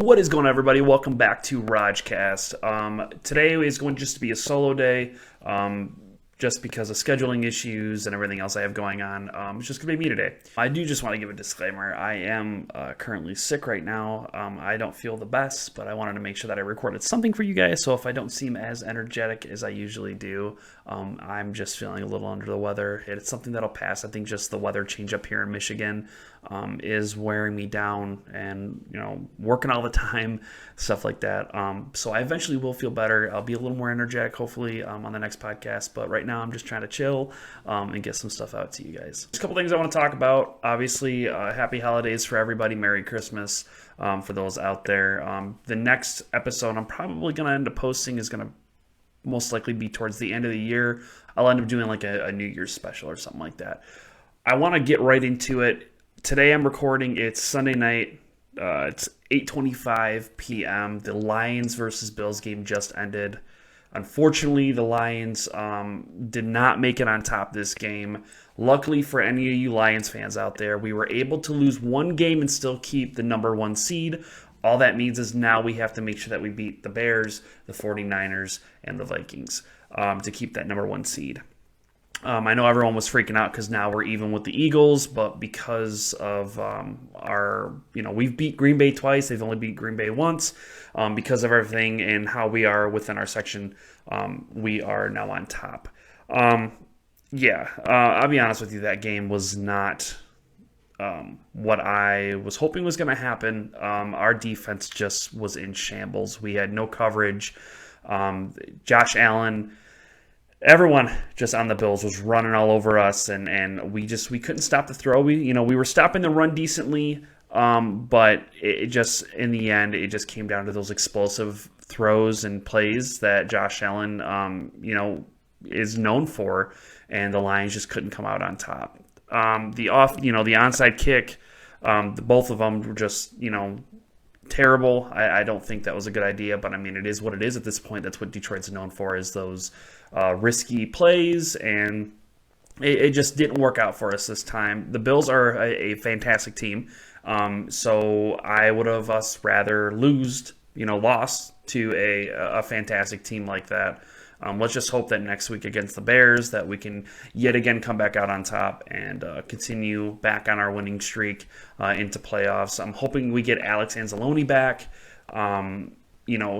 What is going on, everybody? Welcome back to Rogcast. Today is going just to be a solo day, just because of scheduling issues and everything else I have going on. It's just going to be me today. I do just want to give a disclaimer. I am currently sick right now. I don't feel the best, but I wanted to make sure that I recorded something for you guys, so if I don't seem as energetic as I usually do, I'm just feeling a little under the weather. It's something that'll pass. I think just the weather change up here in Michigan is wearing me down, and working all the time, stuff like that. So I eventually will feel better. I'll be a little more energetic, hopefully, on the next podcast. But right now, I'm just trying to chill and get some stuff out to you guys. Just a couple things I want to talk about. Obviously, happy holidays for everybody. Merry Christmas for those out there. The next episode I'm probably going to end up posting is going to most likely be towards the end of the year. I'll end up doing like a New Year's special or something like that. I want to get right into it. Today I'm recording. It's Sunday night. It's 8:25 p.m. The Lions versus Bills game just ended. Unfortunately, the Lions did not make it on top this game. Luckily for any of you Lions fans out there, we were able to lose one game and still keep the number one seed. All that means is now we have to make sure that we beat the Bears, the 49ers, and the Vikings to keep that number one seed. I know everyone was freaking out because now we're even with the Eagles, but because of we've beat Green Bay twice. They've only beat Green Bay once. Because of everything and how we are within our section, we are now on top. I'll be honest with you, that game was not what I was hoping was going to happen. Our defense just was in shambles. We had no coverage. Josh Allen... Everyone just on the Bills was running all over us, and we couldn't stop the throw. We were stopping the run decently, but it just, in the end, it just came down to those explosive throws and plays that Josh Allen is known for, and the Lions just couldn't come out on top. The onside kick, both of them were just terrible. I don't think that was a good idea, but I mean, it is what it is at this point. That's what Detroit's known for, is those risky plays, and it just didn't work out for us this time. The Bills are a fantastic team, so I would have us rather lost to a fantastic team like that. Let's just hope that next week against the Bears that we can yet again come back out on top and continue back on our winning streak into playoffs. I'm hoping we get Alex Anzalone back,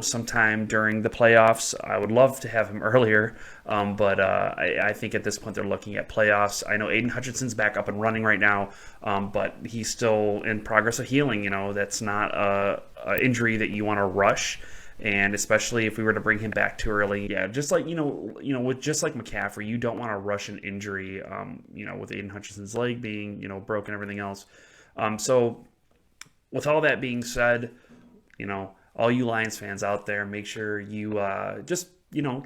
sometime during the playoffs. I would love to have him earlier, but I think at this point they're looking at playoffs. I know Aiden Hutchinson's back up and running right now, but he's still in progress of healing. That's not a injury that you want to rush. And especially if we were to bring him back too early, just like with just like McCaffrey, you don't want to rush an injury. With Aiden Hutchinson's leg being broken, everything else. So with all that being said, all you Lions fans out there, make sure you just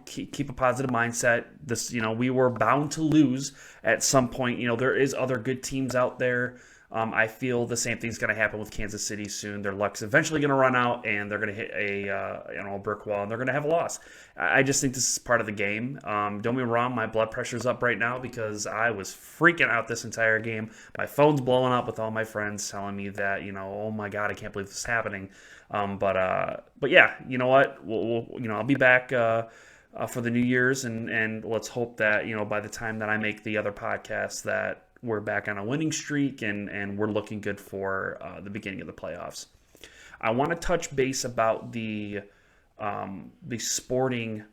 keep a positive mindset. This we were bound to lose at some point. There is other good teams out there. I feel the same thing's going to happen with Kansas City soon. Their luck's eventually going to run out, and they're going to hit a brick wall, and they're going to have a loss. I just think this is part of the game. Don't get me wrong, my blood pressure's up right now because I was freaking out this entire game. My phone's blowing up with all my friends telling me that oh my God, I can't believe this is happening. But yeah, you know what? I'll be back for the New Year's, and let's hope that by the time that I make the other podcast that we're back on a winning streak and we're looking good for the beginning of the playoffs. I want to touch base about the sporting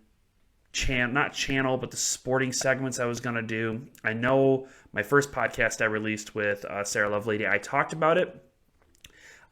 the sporting segments I was going to do. I know my first podcast I released with Sarah Lovelady, I talked about it.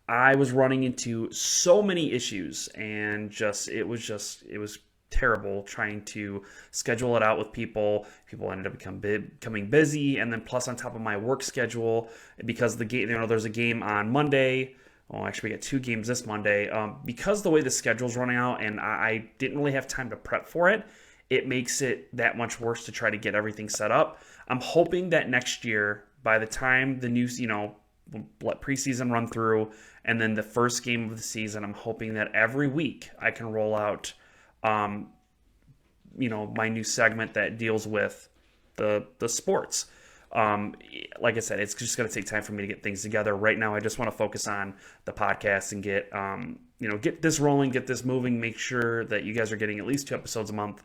I was running into so many issues, and it was terrible trying to schedule it out with people. People ended up becoming busy, and then plus on top of my work schedule, because the game, there's a game on Monday. Well, actually, we got two games this Monday. Because the way the schedule's running out, and I didn't really have time to prep for it, it makes it that much worse to try to get everything set up. I'm hoping that next year, by the time the new, let preseason run through, and then the first game of the season, I'm hoping that every week I can roll out my new segment that deals with the sports. Like I said, it's just going to take time for me to get things together. Right now, I just want to focus on the podcast and get this rolling, get this moving, make sure that you guys are getting at least 2 episodes a month.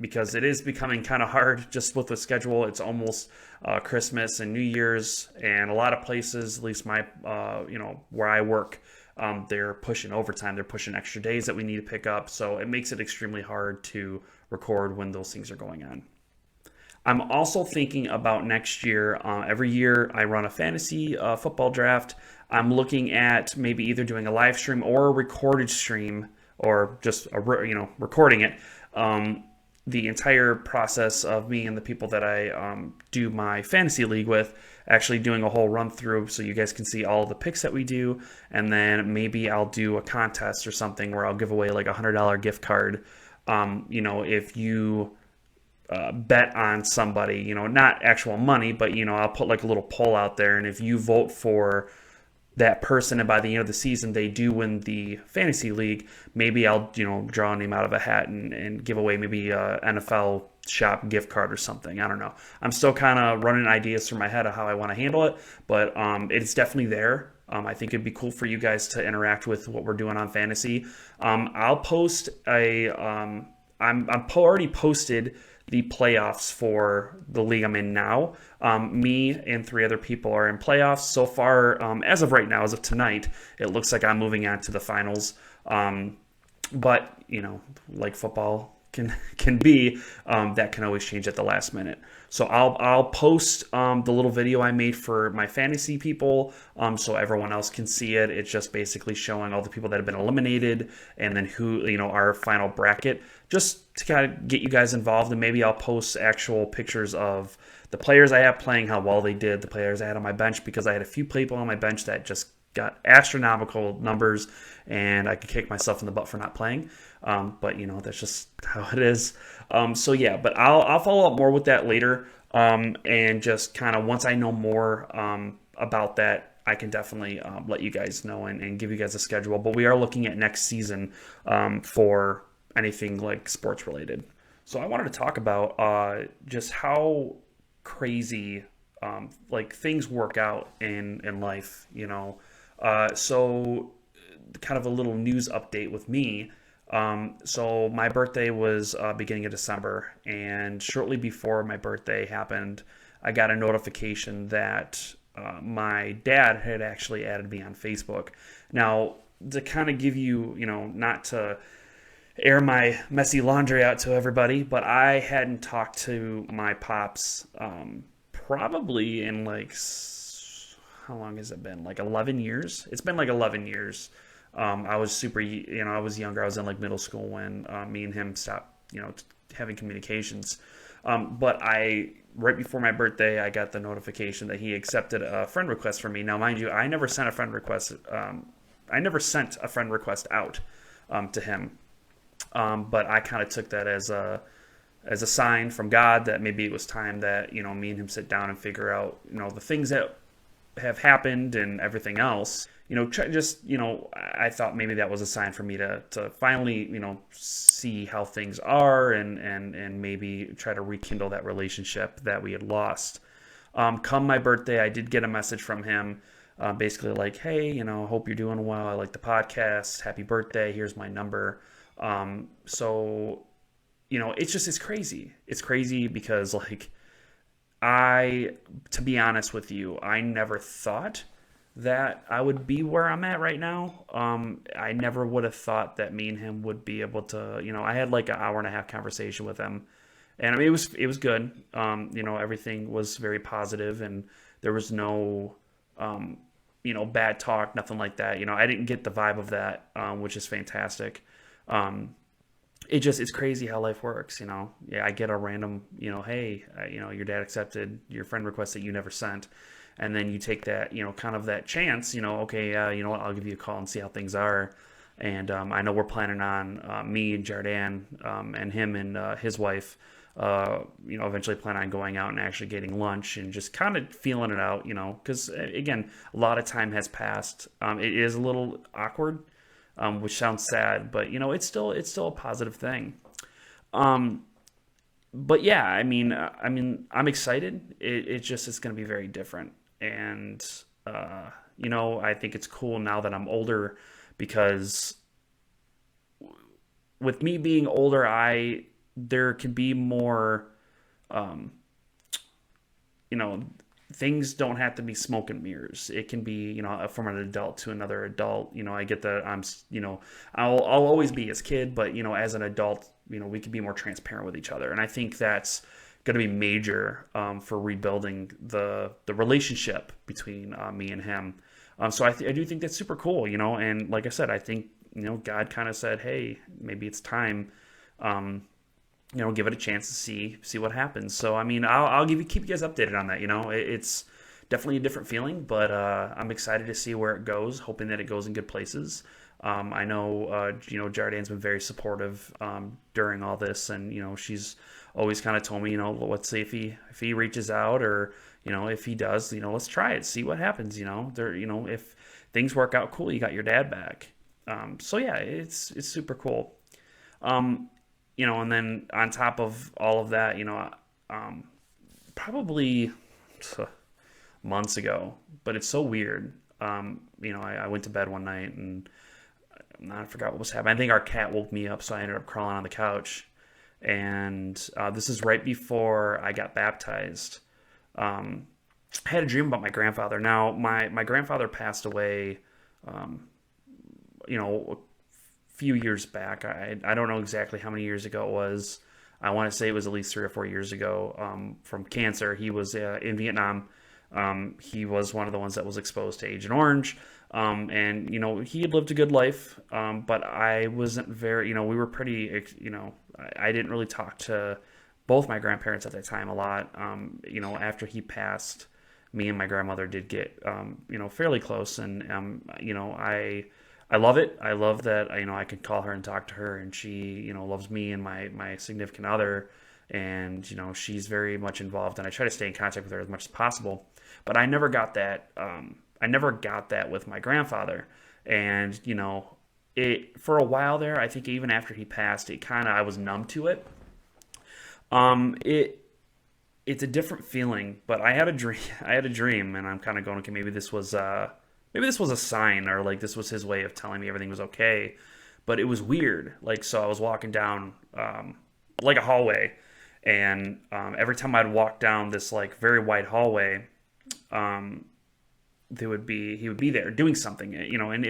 Because it is becoming kind of hard just with the schedule. It's almost Christmas and New Year's, and a lot of places, at least my, where I work, they're pushing overtime. They're pushing extra days that we need to pick up. So it makes it extremely hard to record when those things are going on. I'm also thinking about next year. Every year I run a fantasy football draft. I'm looking at maybe either doing a live stream or a recorded stream, or just recording it. The entire process of me and the people that I do my fantasy league with, actually doing a whole run through so you guys can see all the picks that we do, and then maybe I'll do a contest or something where I'll give away like $100 gift card. If you bet on somebody, not actual money, but I'll put like a little poll out there, and if you vote for that person and by the end of the season they do win the fantasy league, maybe I'll draw a name out of a hat and give away maybe a NFL shop gift card or something. I don't know. I'm still kind of running ideas through my head of how I want to handle it, but it's definitely there. I think it'd be cool for you guys to interact with what we're doing on fantasy. I'll post I'm already posted the playoffs for the league I'm in now. Me and 3 other people are in playoffs. So far, as of right now, as of tonight, it looks like I'm moving on to the finals. But, like football can be, that can always change at the last minute. So I'll post the little video I made for my fantasy people, so everyone else can see it. It's just basically showing all the people that have been eliminated, and then who, our final bracket, just to kind of get you guys involved. And maybe I'll post actual pictures of the players I have playing, how well they did, the players I had on my bench, because I had a few people on my bench that just got astronomical numbers, and I could kick myself in the butt for not playing. But that's just how it is. But I'll follow up more with that later. And just kind of once I know more about that, I can definitely let you guys know and give you guys a schedule. But we are looking at next season for anything like sports related. So I wanted to talk about just how crazy things work out in life, So kind of a little news update with me. So my birthday was beginning of December, and shortly before my birthday happened, I got a notification that my dad had actually added me on Facebook. Now, to kind of give you, not to air my messy laundry out to everybody, but I hadn't talked to my pops probably in how long has it been? Like 11 years? It's been like 11 years. I was I was younger. I was in middle school when me and him stopped, having communications. But right before my birthday, I got the notification that he accepted a friend request from me. Now, mind you, I never sent a friend request. I never sent a friend request out to him. But I kind of took that as a sign from God that maybe it was time that, me and him sit down and figure out, the things that have happened and everything else. I thought maybe that was a sign for me to finally, see how things are and maybe try to rekindle that relationship that we had lost. Come my birthday, I did get a message from him, basically like, hey, hope you're doing well. I like the podcast. Happy birthday. Here's my number. It's crazy. It's crazy because to be honest with you, I never thought that I would be where I'm at right now. I never would have thought that me and him would be able to, I had like an hour and a half conversation with him, and it was good. Everything was very positive, and there was no, bad talk, nothing like that. I didn't get the vibe of that, which is fantastic. It's crazy how life works, Yeah, I get a random, hey, your dad accepted your friend request that you never sent. And then you take that, kind of that chance, okay, you know what, I'll give you a call and see how things are. And I know we're planning on me and Jardin and him and his wife, eventually plan on going out and actually getting lunch and just kind of feeling it out, because again, a lot of time has passed. It is a little awkward, which sounds sad, but it's still a positive thing. but yeah, I'm excited. It's going to be very different, and I think it's cool now that I'm older because with me being older, I there can be more, um, you know, things don't have to be smoke and mirrors. It can be, from an adult to another adult. I get that I'll always be his kid, but as an adult, we can be more transparent with each other, and I think that's going to be major for rebuilding the relationship between me and him. So I do think that's super cool, and like I said, I think God kind of said, hey, maybe it's time. Um, give it a chance to see what happens. So I'll keep you guys updated on that. It's definitely a different feeling, but I'm excited to see where it goes, hoping that it goes in good places. I know Jardine's been very supportive during all this, and she's always kind of told me, let's see if he reaches out, or if he does, let's try it, see what happens. If things work out, cool, you got your dad back. So yeah, it's super cool. Um, and then on top of all of that, probably months ago, but it's so weird. I went to bed one night and I forgot what was happening. I think our cat woke me up, so I ended up crawling on the couch. And this is right before I got baptized. Um, I had a dream about my grandfather. Now, my grandfather passed away, um, a few years back. I don't know exactly how many years ago it was. I want to say it was at least 3 or 4 years ago, from cancer. He was in Vietnam. He was one of the ones that was exposed to Agent Orange. And he had lived a good life. But I wasn't very, we were pretty, I didn't really talk to both my grandparents at that time a lot. After he passed, me and my grandmother did get, fairly close. And, I love it. I love that, I can call her and talk to her, and she, loves me and my significant other. And, she's very much involved, and I try to stay in contact with her as much as possible. But I never got that. I never got that with my grandfather. And, it for a while there, I think even after he passed, I was numb to it. It's a different feeling, but I had a dream. I had a dream, and I'm kind of going, okay, maybe this was a sign, or like this was his way of telling me everything was okay. But it was weird. Like, so I was walking down like a hallway, and every time I'd walk down this like very wide hallway, um, he would be there doing something, and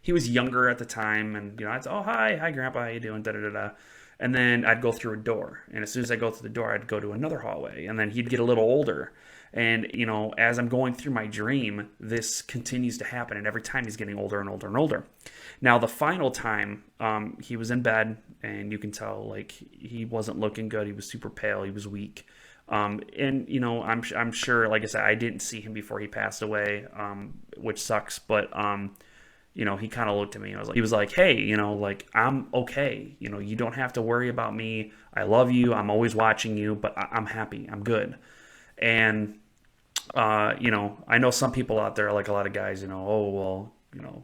he was younger at the time, and I'd say, oh, hi grandpa, how you doing, da da da da. And then I'd go through a door, and as soon as I go through the door, I'd go to another hallway, and then he'd get a little older. And as I'm going through my dream, this continues to happen, and every time he's getting older and older and older. Now, the final time, he was in bed, and you can tell like he wasn't looking good. He was super pale. He was weak. And I'm sure, like I said, I didn't see him before he passed away, which sucks. But he kind of looked at me and he was like, hey, like, I'm okay. You don't have to worry about me. I love you. I'm always watching you, but I'm happy. I'm good. And I know some people out there, like a lot of guys, oh well,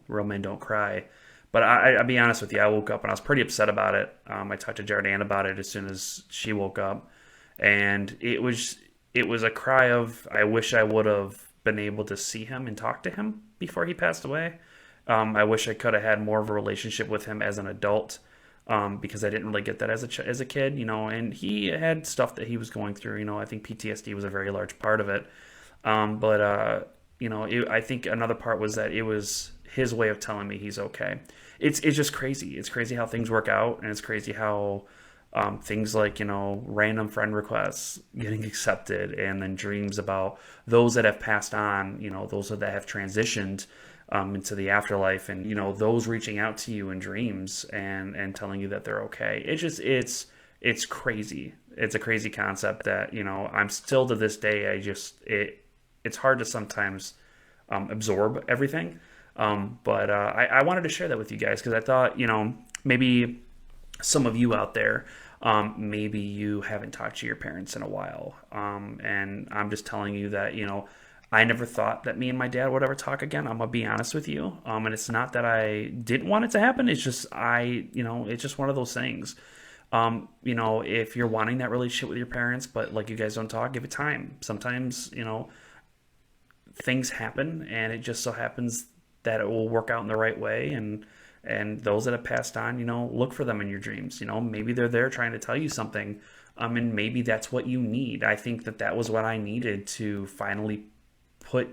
real men don't cry. But I'll be honest with you, I woke up and I was pretty upset about it. I talked to Jardine about it as soon as she woke up, and it was a cry of, I wish I would have been able to see him and talk to him before he passed away. I wish I could have had more of a relationship with him as an adult, because I didn't really get that as a kid, and he had stuff that he was going through. I think PTSD was a very large part of it. But I think another part was that it was his way of telling me he's okay. It's just crazy. It's crazy how things work out, and it's crazy how things like random friend requests getting accepted, and then dreams about those that have passed on, those that have transitioned into the afterlife, and those reaching out to you in dreams and telling you that they're okay. It's crazy. It's a crazy concept that I'm still to this day. It's hard to sometimes absorb everything. But I wanted to share that with you guys because I thought maybe some of you out there, maybe you haven't talked to your parents in a while, and I'm just telling you that I never thought that me and my dad would ever talk again. I'm gonna be honest with you. And it's not that I didn't want it to happen. It's just it's just one of those things. If you're wanting that relationship with your parents, but like you guys don't talk, give it time. Sometimes, things happen, and it just so happens that it will work out in the right way. And those that have passed on, look for them in your dreams. Maybe they're there trying to tell you something, and maybe that's what you need. I think that was what I needed to finally put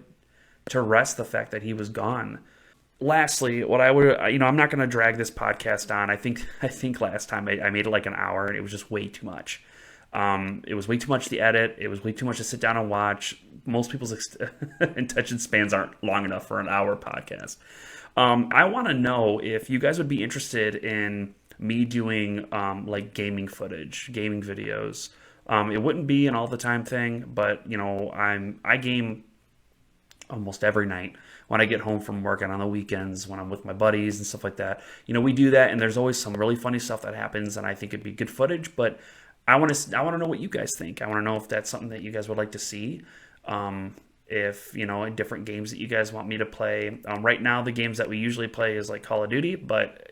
to rest the fact that he was gone. Lastly, what I would, I'm not going to drag this podcast on. I think last time I made it like an hour, and it was just way too much. It was way too much to edit. It was way too much to sit down and watch. Most people's attention spans aren't long enough for an hour podcast. I want to know if you guys would be interested in me doing like gaming footage, gaming videos. It wouldn't be an all the time thing, but I game almost every night when I get home from work and on the weekends when I'm with my buddies and stuff like that. We do that, and there's always some really funny stuff that happens, and I think it'd be good footage. But I want to know what you guys think. I want to know if that's something that you guys would like to see. If in different games that you guys want me to play. Right now, the games that we usually play is like Call of Duty, but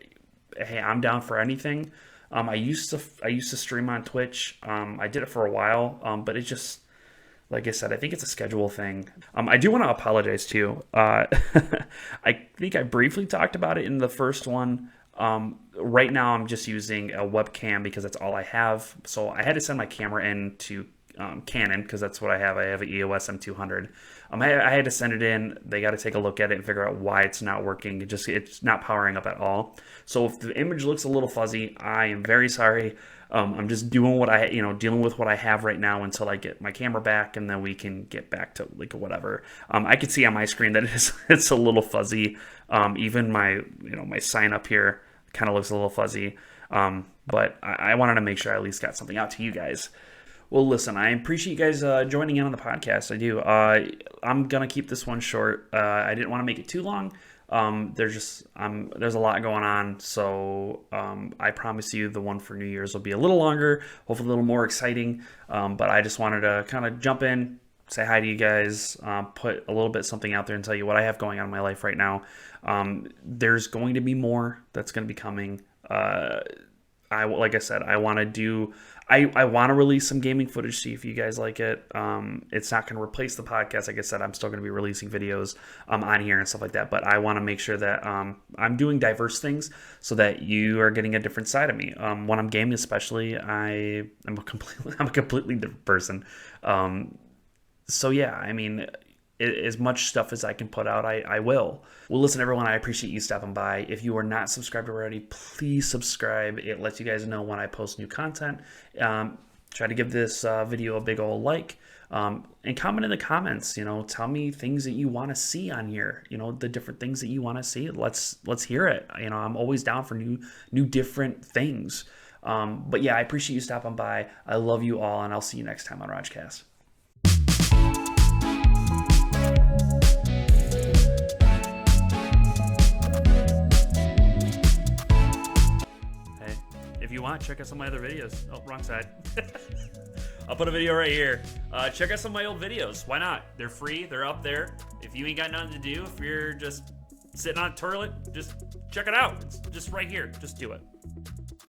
hey, I'm down for anything. I used to stream on Twitch. I did it for a while, but it just, like I said, I think it's a schedule thing. I do want to apologize too. I think I briefly talked about it in the first one. Right now I'm just using a webcam because that's all I have. So I had to send my camera in to Canon because that's what I have. I have an EOS M200. I had to send it in. They got to take a look at it and figure out why it's not working. It's not powering up at all. So if the image looks a little fuzzy, I am very sorry. I'm just doing dealing with what I have right now until I get my camera back, and then we can get back to like whatever. I can see on my screen that it's a little fuzzy. Even my my sign up here kind of looks a little fuzzy. But I wanted to make sure I at least got something out to you guys. Well, listen, I appreciate you guys joining in on the podcast. I do. I'm gonna keep this one short. I didn't want to make it too long. There's a lot going on, so I promise you the one for New Year's will be a little longer, hopefully a little more exciting. But I just wanted to kind of jump in, say hi to you guys, put a little bit something out there and tell you what I have going on in my life right now. There's going to be more that's going to be coming. Like I said, I want to release some gaming footage, see if you guys like it. It's not going to replace the podcast. Like I said, I'm still going to be releasing videos on here and stuff like that. But I want to make sure that I'm doing diverse things so that you are getting a different side of me. When I'm gaming, especially, I'm a completely different person. So yeah, I mean, as much stuff as I can put out, I will. Well, listen, everyone, I appreciate you stopping by. If you are not subscribed already, please subscribe. It lets you guys know when I post new content. Try to give this video a big old like. And comment in the comments, tell me things that you want to see on here, the different things that you want to see. Let's hear it. I'm always down for new different things. But yeah, I appreciate you stopping by. I love you all, and I'll see you next time on Rogcast. If you want, check out some of my other videos. Oh, wrong side. I'll put a video right here. Check out some of my old videos. Why not? They're free. They're up there. If you ain't got nothing to do, if you're just sitting on a toilet, just check it out. It's just right here. Just do it.